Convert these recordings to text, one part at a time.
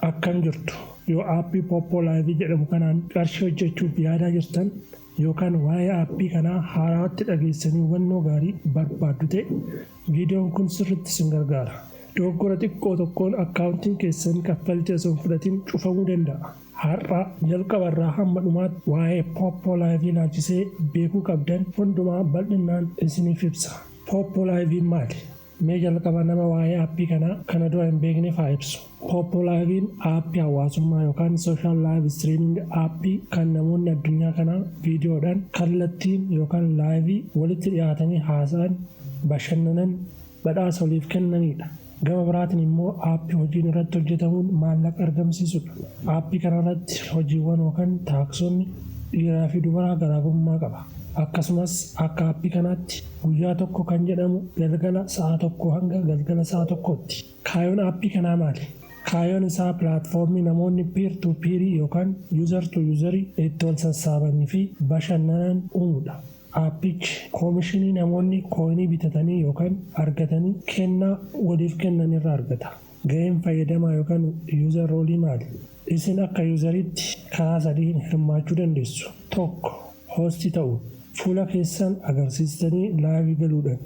Akkam jirtu yoo aappii Poppo Live jedhamu kanaan qarshii hojjechuuf yaadaa jirtan yookaan waa'ee aappii kanaa haaraatti dhageessanii hubannoo gaarii barbaaddu ta'e viidiyoon kun sirriitti isin gargaara. Dogoggora xiqqoo tokkoon akkaawuntiin keessan kaffaltii osoo hin fudhatiin cufamuu danda'a. Har'a jalqabarraa hamma dhumaatti waa'ee Poppo Live ilaalchisee beekuu qabdan hundumaa bal'inaan isiniif ibsa. Poppo Live maali? Mee jalqaba nama waa'ee aappii kanaa kana dura hin beekneef haa ibsu. Poppo Live aappii hawaasummaa yookaan social live streaming aappii kan namoonni addunyaa kanaa viidiyoodhaan kallattiin yookaan laayivii walitti dhiyaatanii haasa'an, bashannanan, badhaasa waliif kennanidha. Gama biraatiin immoo aappii hojiin irratti hojjetamuun maallaqa argamsiisudha. Aappii kanarratti hojiiwwan yookaan taaksonni dhiiraa fi dubaraa garaagarummaa qaba. Akkasumas akka aappii kanaatti guyyaa tokko kan jedhamu galgala sa'a tokko hanga galgala sa'a tokkotti. Kaayyoon aappii kanaa maali? Kaayyoon isaa pilaatfoormii namoonni peer to peer yookaan user to user itti wal sassaabanii fi bashannanan uumuudha. Aappichi koomishinii namoonni kooyinii bitatanii yookaan argatanii kennaa waliif kennan irraa argata. Ga'een fayyadamaa yookaan user roolii maali? Isin akka useritti karaa sadiin hirmaachuu dandeessu. Tokko hoostii ta'u. Fuula keessan agarsiistanii laayivii galuudhaan,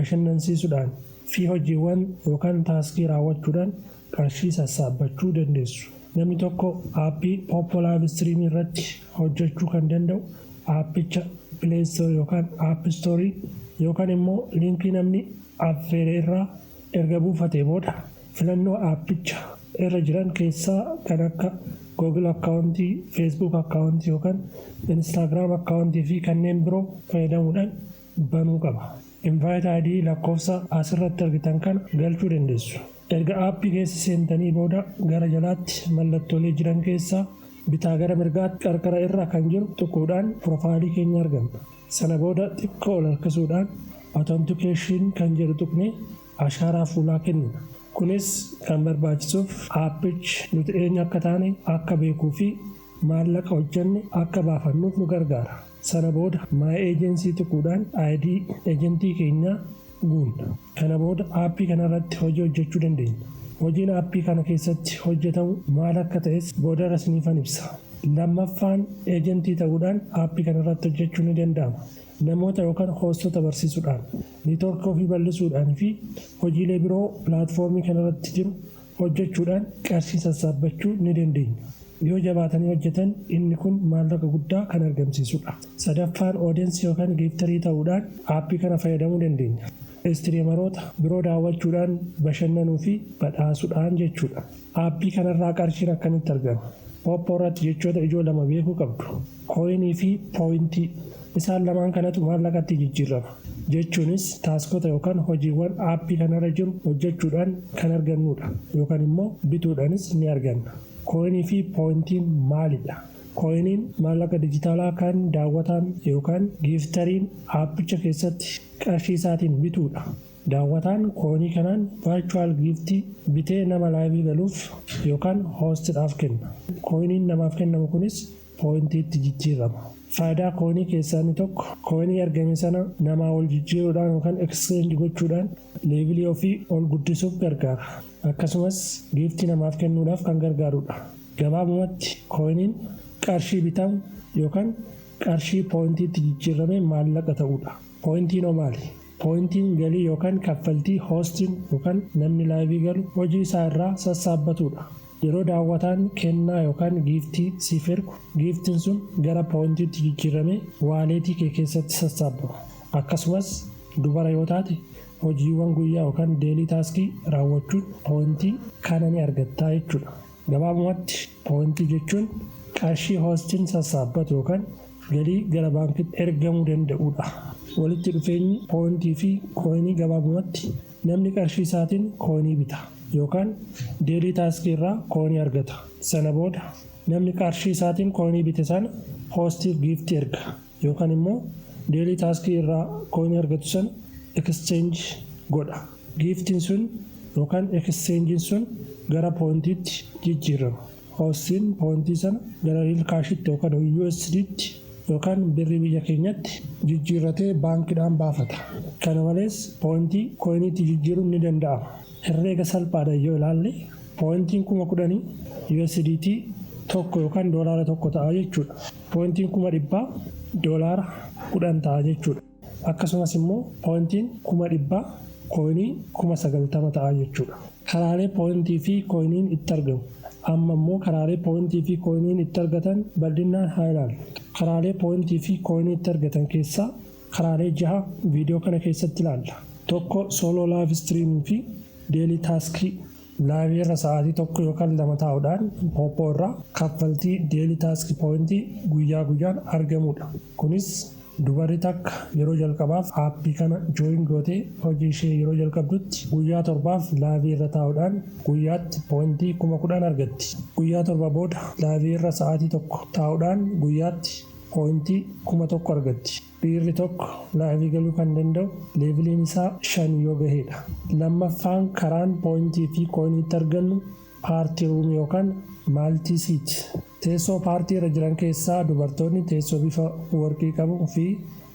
bashannansiisuudhaan fi hojiiwwan yookaan taaskii raawwachuudhaan qarshii sassaabbachuu dandeessu. Namni tokko aappii Poppo Live Stream irratti hojjechuu kan danda'u aappicha Play Store yookaan App Store yookaan immoo liinkii namni affeere irraa erga buufatee booda filannoo aappicha irra jiran keessaa kan akka Google akkaawuntii, Facebook akkaawuntii yookaan Instagram akkaawuntii fi kanneen biroo fayyadamuudhaan banuu qaba. Invite ID lakkoofsa asirratti argitan kana galchuu dandeessu. Erga aappii keessa seentanii booda gara jalaatti mallattoolee jiran keessaa bitaa gara mirgaatti qarqara irra kan jiru tuquudhaan piroofaayilii keenya arganna. Sana booda xiqqoo ol harkisuudhaan authentication kan jedhu tuqnee ashaaraa fuulaa kennina. Kunis kan barbaachisuuf aappichi nuti eenyu akka taane akka beekuu fi maallaqa hojjenne akka baafannuuf nu gargaara. Sana booda my agency tuquudhaan ID ejentii keenyaa guunna. Kana booda aappii kanarratti hojii hojjechuu dandeenya. Hojiin aappii kana keessatti hojjetamu maal akka ta'es boodarra isiniifan ibsa. Lammaffaan ejentii ta'uudhaan aappii kanarratti hojjechuu ni danda'ama. Namoota yookaan hoostota barsiisuudhaan, neetwoorkii ofii bal'isuudhaan fi hojiilee biroo pilaatfoormii kanarratti jiru hojjechuudhaan qarshii sassaabbachuu ni dandeenya. Yoo jabaatanii hojjetan inni kun maallaqa guddaa kan argamsiisudha. Sadaffaan oodensii yookaan giiftarii ta'uudhaan aappii kana fayyadamuu dandeenya. Istiriimaroota biroo daawwachuudhaan bashannanuu fi badhaasuudhaan jechuudha. Aappii kanarraa qarshiin akkamitti argama? Poppo irratti jechoota ijoo lama beekuu qabdu. Kooyinii fi pooyintii. Isaan lamaan kanatu maallaqatti jijjiirama. Jechuunis taaskota yookaan hojiiwwan aappii kanarra jiru hojjechuudhaan kan argannudha. Yookaan immoo bituudhaanis ni arganna. Kooyinii fi pooyintiin maalidha? Kooyiniin maallaqa dijitaalaa kan daawwataan yookaan giiftariin aappicha keessatti qarshii isaatiin bituudha. Daawwataan kooyinii kanaan virtual giiftii bitee nama laayivii galuuf yookaan hoostidhaaf kenna. Kooyiniin namaaf kennamu kunis pooyintiitti jijjiirama. Faayidaa kooyinii keessaa inni tokko kooyinii argame sana namaa wal jijjiiruudhaan yookaan exchange gochuudhaan leevilii ofii ol guddisuuf gargaara. Akkasumas giiftii namaaf kennuudhaaf kan gargaarudha. Gabaabumatti kooyiniin qarshii bitamu yookaan qarshii pooyintiitti jijjiirame maallaqa ta'udha. Pooyintiin hoo maali? Pooyintiin galii yookaan kaffaltii hoostiin yookaan namni laayivii galu hojii isaa irraa sassaabbatudha. Yeroo daawwataan kennaa yookaan giiftii siif ergu giiftiin sun gara pooyintiitti jijjiirame waaleetii kee keessatti sassaabama. Akkasumas dubara yoo taate hojiiwwan guyyaa yookaan deelii taaskii raawwachuun pooyintii kana ni argattaa jechuudha. Gabaabumatti pooyintii jechuun qarshii hoostiin sassaabbatu yookaan galii gara baankitti ergamuu danda'udha. Walitti dhufeenyi pooyintii fi kooyinii gabaabumatti namni qarshii isaatiin kooyinii bita. Yookaan deelii taaskii irraa kooyinii argata. Sana booda namni qarshii isaatiin kooyinii bite sana hoostiif giiftii erga. Yookaan immoo deelii taaskii irraa kooyinii argatu sana exchange godha. Giiftiin sun yookaan exchangein sun gara pooyintiitti jijjiirama. Hoostiin pooyintii sana gara riil kaashitti yookaan USDtti yookaan birrii biyya keenyatti jijjiirratee baankiidhaan baafata. Kana malees pooyintii kooyiniitti jijjiiruun ni danda'ama. Herreega salphaadhaan yoo ilaalle Poointiin 10,000 USDT tokko yookaan doolaara tokko ta'a jechuudha. Poointiin 100,000 doolaara 10 ta'a jechuudha. Akkasumas immoo poointiin 100,000 kooyinii 90,000 ta'a jechuudha. Karaalee poointii fi kooyiniin itti argamu. Amma immoo karaalee poointii fi kooyiniin itti argatan bal'inaan haa ilaallu. Karaalee poointii fi kooyinii itti argatan keessaa karaalee 6 viidiyoo kana keessatti ilaalla. Tokko sooloo laav istiriimii fi deelii taaskii. Laayivii irra sa'aatii tokko yookaan 2 taa'uudhaan Poppo irraa kaffaltii deelii taaskii poointii guyyaa guyyaan argamudha. Kunis dubarri takka yeroo jalqabaaf aappii kana jooyin gootee hojii ishee yeroo jalqabdutti guyyaa 7 laayivii irra taa'uudhaan guyyaatti poointii 10,000 argatti. Guyyaa 7 booda laayivii irra sa'aatii tokko taa'uudhaan guyyaatti poointii 1,000 argatti. Dhiirri tokko laayivii galuu kan danda'u leeviliin isaa 5 yoo gahedha. Lammaffaan karaan poointii fi kooyiniitti argannu paartii ruumii yookaan maaltii siiti. Teessoo paartii irra jiran keessaa dubartoonni teessoo bifa warqii qabuu fi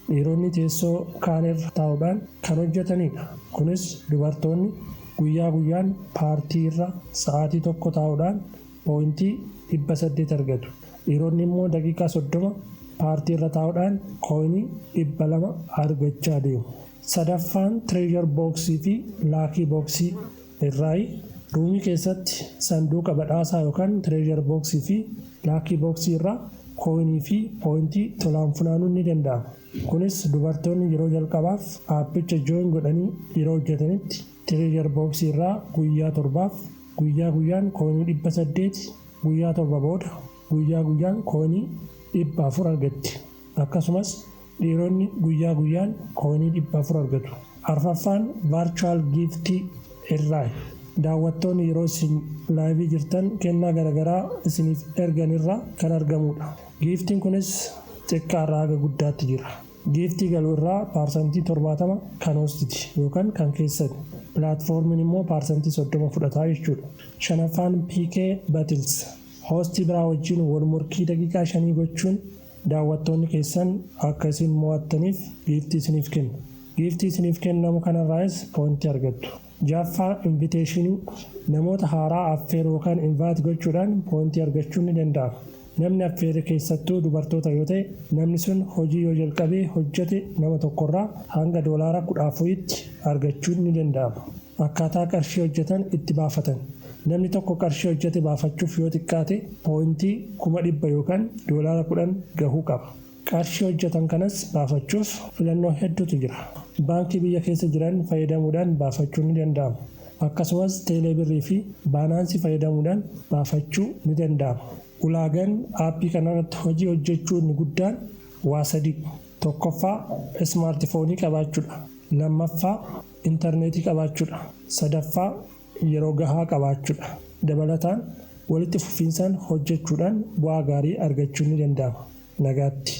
dhiironni teessoo kaan irra taa'uudhaan kan hojjetanidha. Kunis dubartoonni guyyaa guyyaan paartii irra sa'aatii tokko taa'uudhaan poointii 800 argatu. Dhiironni immoo daqiiqaa 30 paartii irra taa'uudhaan kooyinii 200 argachaa deemu. Sadaffaan tireejar booksii fi laakii booksii irraayi. Ruumii keessatti sanduuqa badhaasaa yookaan tireejar booksii fi laakii booksii irraa kooyinii fi poointii tolaan funaanuun ni danda'ama. Kunis dubartoonni yeroo jalqabaaf aappicha jooyin godhanii yeroo hojjetanitti tireejar booksii irraa guyyaa 7 guyyaa guyyaan kooyinii 800 guyyaa 7 booda guyyaa guyyaan kooyinii 400 argatti. Akkasumas dhiironni guyyaa guyyaan kooyinii 400 argatu. Arfaffaan vaarchuwal giiftii irraa. Daawwattoonni yeroo isin laayivii jirtan kennaa garaagaraa isiniif ergan irraa kan argamudha. Giiftiin kunis xiqqaarraa haga guddaatti jira. Giiftii galuu irraa paarsantii 70 kan hoostiti yookaan kan keessatti. Pilaatfoormiin immoo paarsantii 30 fudhataa jechuudha. Shanaffaan PK Battles. Hoostii biraa wajjin wal morkii daqiiqaa 5 gochuun daawwattoonni keessan akka isin mo'attaniif giiftii isiniif kennu. Giiftii isiniif kennamu kanarraas poointii argattu. Jaffaa inviteeshinii namoota haaraa affeeruu yookaan invaayit gochuudhaan poointii argachuun ni danda'ama. Namni affeere keessattuu dubartoota yoo ta'e namni sun hojii yoo jalqabee hojjete nama tokkorraa hanga doolaara 14tti argachuun ni danda'ama. Akkaataa qarshii hojjetan itti baafatan. Namni tokko qarshii hojjete baafachuuf yoo xiqqaate poointii 100 yookaan doolaara 10 gahuu qaba. Qarshii hojjetan kanas baafachuuf filannoo hedduutu jira. Baankii biyya keessa jiran fayyadamuudhaan baafachuun ni danda'ama. Akkasumas teeleebirrii fi baanaansii fayyadamuudhaan baafachuu ni danda'ama. Ulaagaan aappii kanarratti hojii hojjechuu inni guddaan waa 3. Tokkoffaa ismaartifoonii qabaachuudha. Lammaffaa intarneetii qabaachuudha. Sadaffaa yeroo gahaa qabaachuudha. Dabalataan walitti fufiinsaan hojjechuudhaan bu'aa gaarii argachuun ni danda'ama. Nagaatti.